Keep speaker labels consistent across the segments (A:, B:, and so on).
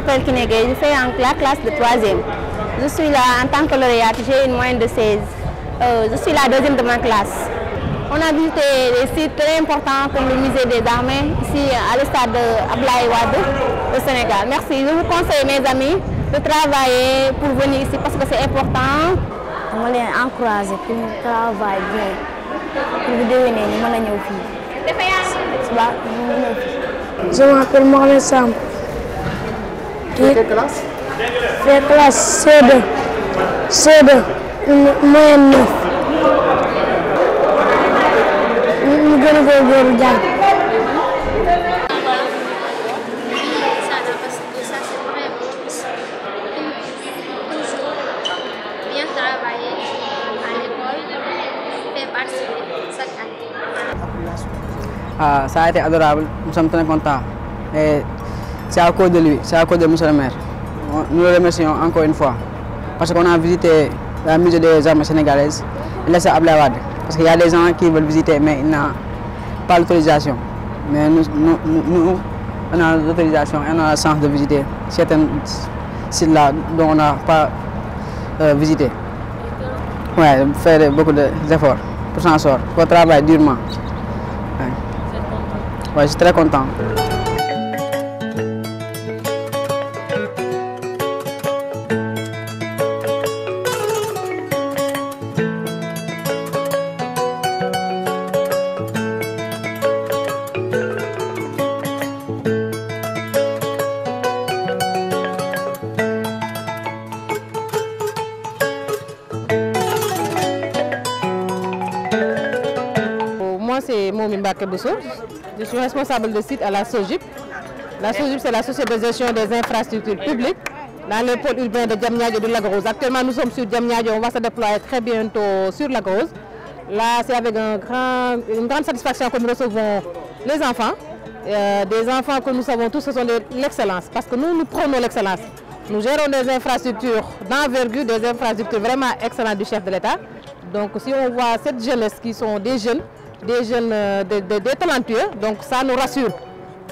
A: m'appelle Kinege, je fais la classe de 3e. Je suis là en tant que lauréate, j'ai une moyenne de 16. Je suis la deuxième de ma classe. On a visité des sites très importants comme le musée des armées, ici à l'estade Abdoulaye Wade au Sénégal. Merci. Je vous conseille, mes amis, de travailler pour venir ici parce que c'est important.
B: Je les encourage pour travailler bien. Pour vous devenir,
C: je m'appelle Mohamed Sam.
D: Quelle classe?
C: Fais classe C2. C2, moyenne 9. Nous allons voir le gars.
E: Bien travailler à l'école, faire participer chaque année.
D: Ça a été adorable, nous sommes très contents. Et c'est à cause de lui, c'est à cause de M. le maire. Nous le remercions encore une fois. Parce qu'on a visité le musée des armes sénégalaises et laissé Abdoulaye Wade. Parce qu'il y a des gens qui veulent visiter, mais ils n'ont pas l'autorisation. Mais nous, on a l'autorisation et on a la chance de visiter certains sites-là dont on n'a pas visité. Oui, faire beaucoup d'efforts pour s'en sortir. Il faut travailler durement. Ouais, je suis très content.
F: Moi, c'est Momi Mbake Bousso. Je suis responsable de site à la SOGIP. La SOGIP, c'est la Société de gestion des infrastructures publiques dans le pôle urbain de Diamniadio et de Lac Rose. Actuellement, nous sommes sur Diamniadio, on va se déployer très bientôt sur Lac Rose. Là, c'est avec une grande satisfaction que nous recevons les enfants. Des enfants que nous savons tous, ce sont de l'excellence, parce que nous prenons l'excellence. Nous gérons des infrastructures d'envergure, des infrastructures vraiment excellentes du chef de l'État. Donc, si on voit cette jeunesse qui sont des jeunes des talentueux, donc ça nous rassure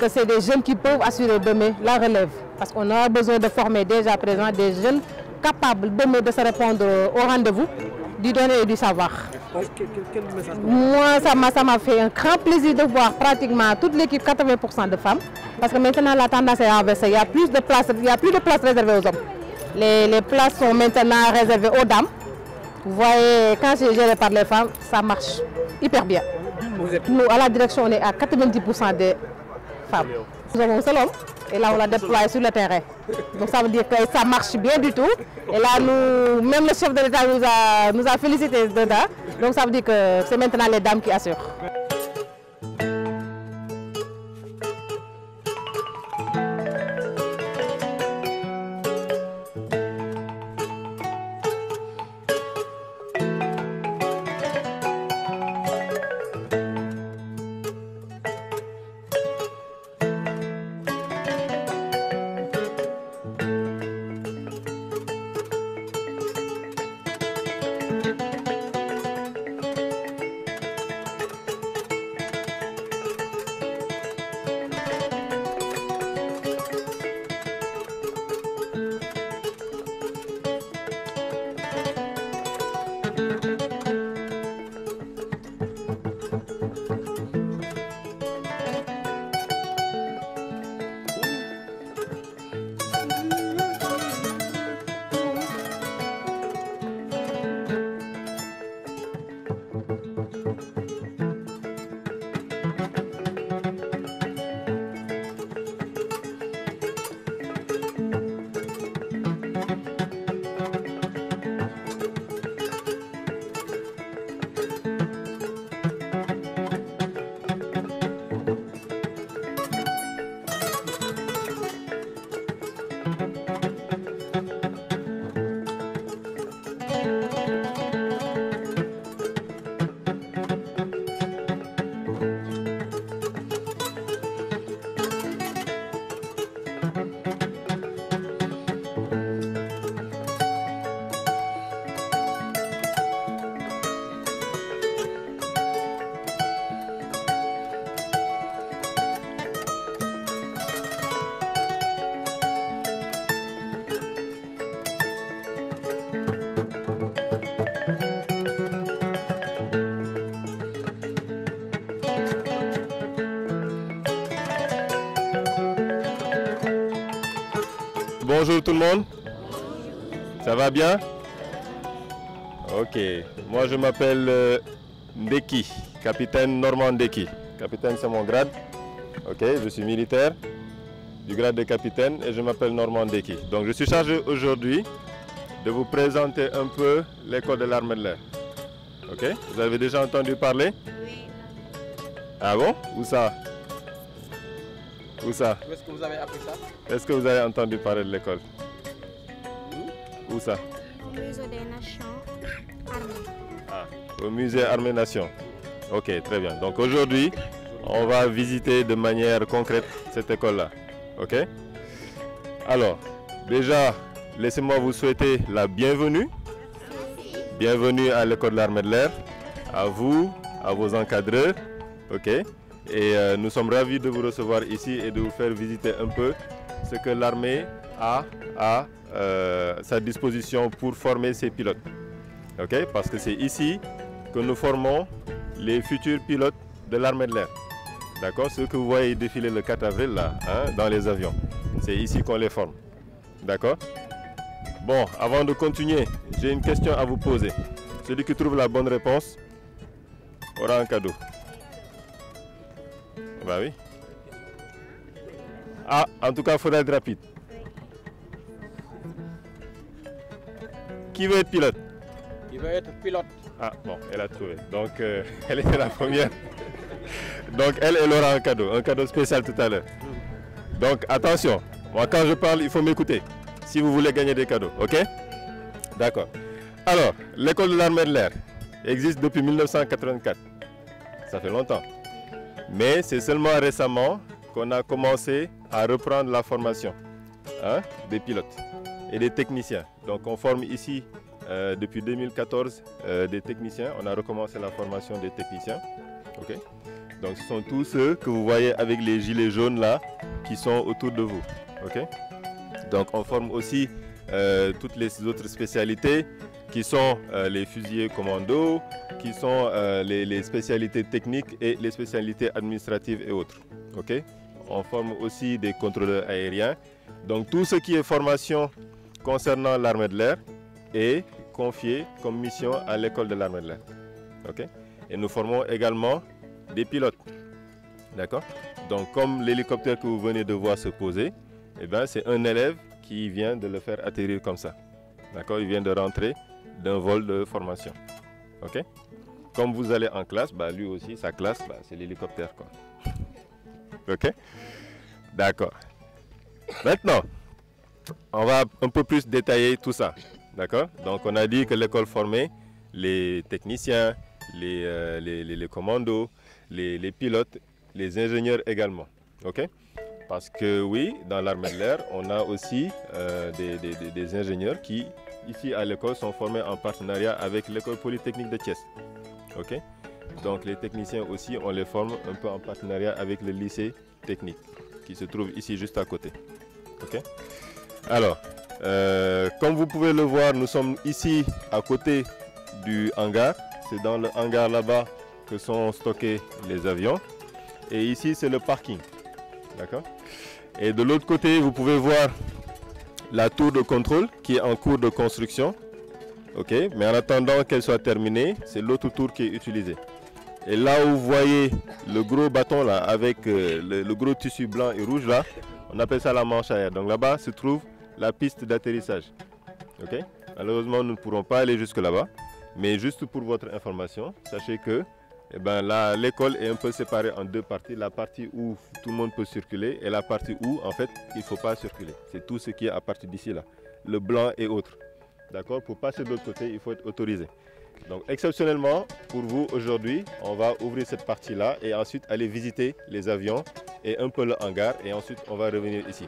F: que c'est des jeunes qui peuvent assurer demain la relève. Parce qu'on a besoin de former déjà à présent des jeunes capables demain de se répondre au rendez-vous, du donner et du savoir.
D: Quel message?
F: Moi, ça m'a fait un grand plaisir de voir pratiquement toute l'équipe, 80% de femmes. Parce que maintenant la tendance est inversée, il y a plus de places réservées aux hommes. Les places sont maintenant réservées aux dames. Vous voyez, quand c'est géré par les femmes, ça marche hyper bien. Nous, à la direction, on est à 90% des femmes. Nous avons un seul homme et là, on l'a déployé sur le terrain. Donc, ça veut dire que ça marche bien du tout. Et là, même le chef de l'État nous a félicité dedans. Donc, ça veut dire que c'est maintenant les dames qui assurent.
G: bonjour tout le monde. Ça va bien? Ok. Moi je m'appelle Ndeki, capitaine Normand Ndeki. Capitaine c'est mon grade. Ok, je suis militaire du grade de capitaine et je m'appelle Normand Ndeki. Donc je suis chargé aujourd'hui de vous présenter un peu l'école de l'armée de l'air. Ok, vous avez déjà entendu parler? Oui. Ah bon? Où ça? Où ça?
D: Où est-ce que vous avez appris ça?
G: Est-ce que vous avez entendu parler de l'école? Où ça?
C: Au musée des Nations Armées.
G: Ah, au musée Armée Nation. Ok, très bien. Donc aujourd'hui, on va visiter de manière concrète cette école-là. Ok? Alors, déjà, laissez-moi vous souhaiter la bienvenue. Bienvenue à l'école de l'armée de l'air. À vous, à vos encadreurs. Ok? Et nous sommes ravis de vous recevoir ici et de vous faire visiter un peu ce que l'armée a à sa disposition pour former ses pilotes. Okay? Parce que c'est ici que nous formons les futurs pilotes de l'armée de l'air. D'accord? Ceux que vous voyez défiler le 4 avril là, hein, dans les avions. C'est ici qu'on les forme. D'accord? Bon, avant de continuer, j'ai une question à vous poser. Celui qui trouve la bonne réponse aura un cadeau. Bah oui. Ah, en tout cas, il faudra être rapide. Qui veut être pilote?
D: Il veut être pilote.
G: Ah, bon, elle a trouvé. Donc, elle était la première. Donc, elle aura un cadeau spécial tout à l'heure. Donc, attention, moi, quand je parle, il faut m'écouter. Si vous voulez gagner des cadeaux, ok? D'accord. Alors, l'école de l'armée de l'air existe depuis 1984. Ça fait longtemps. Mais c'est seulement récemment qu'on a commencé à reprendre la formation des pilotes et des techniciens. Donc on forme ici depuis 2014 des techniciens. On a recommencé la formation des techniciens. Okay? Donc ce sont tous ceux que vous voyez avec les gilets jaunes là qui sont autour de vous. Okay? Donc on forme aussi toutes les autres spécialités qui sont les fusiliers commando, qui sont les spécialités techniques et les spécialités administratives et autres. Okay? On forme aussi des contrôleurs aériens. Donc tout ce qui est formation concernant l'armée de l'air est confié comme mission à l'école de l'armée de l'air. Okay? Et nous formons également des pilotes. D'accord? Donc comme l'hélicoptère que vous venez de voir se poser, eh ben, c'est un élève qui vient de le faire atterrir comme ça. D'accord? Il vient de rentrer d'un vol de formation. Ok? Comme vous allez en classe, bah, lui aussi, sa classe, bah, c'est l'hélicoptère. Ok? D'accord. Maintenant, on va un peu plus détailler tout ça. D'accord? Donc, on a dit que l'école formait les techniciens, les commandos, les pilotes, les ingénieurs également. Ok? Parce que oui, dans l'armée de l'air, on a aussi des ingénieurs qui, ici à l'école, sont formés en partenariat avec l'école polytechnique de Thiès. Okay? Donc les techniciens aussi, on les forme un peu en partenariat avec le lycée technique qui se trouve ici juste à côté. Okay? Alors, comme vous pouvez le voir, nous sommes ici à côté du hangar. C'est dans le hangar là-bas que sont stockés les avions. Et ici, c'est le parking. D'accord? Et de l'autre côté, vous pouvez voir la tour de contrôle qui est en cours de construction. Ok, mais en attendant qu'elle soit terminée, c'est l'autre tour qui est utilisée. Et là où vous voyez le gros bâton là, avec le gros tissu blanc et rouge là, on appelle ça la manche à air. Donc là-bas se trouve la piste d'atterrissage. Ok, malheureusement, nous ne pourrons pas aller jusque là-bas. Mais juste pour votre information, sachez que eh ben, l'école est un peu séparée en deux parties. La partie où tout le monde peut circuler et la partie où, en fait, il ne faut pas circuler. C'est tout ce qui est à partir d'ici là. Le blanc et autres. D'accord? Pour passer de l'autre côté, il faut être autorisé. Donc, exceptionnellement, pour vous, aujourd'hui, on va ouvrir cette partie-là et ensuite aller visiter les avions et un peu le hangar. Et ensuite, on va revenir ici.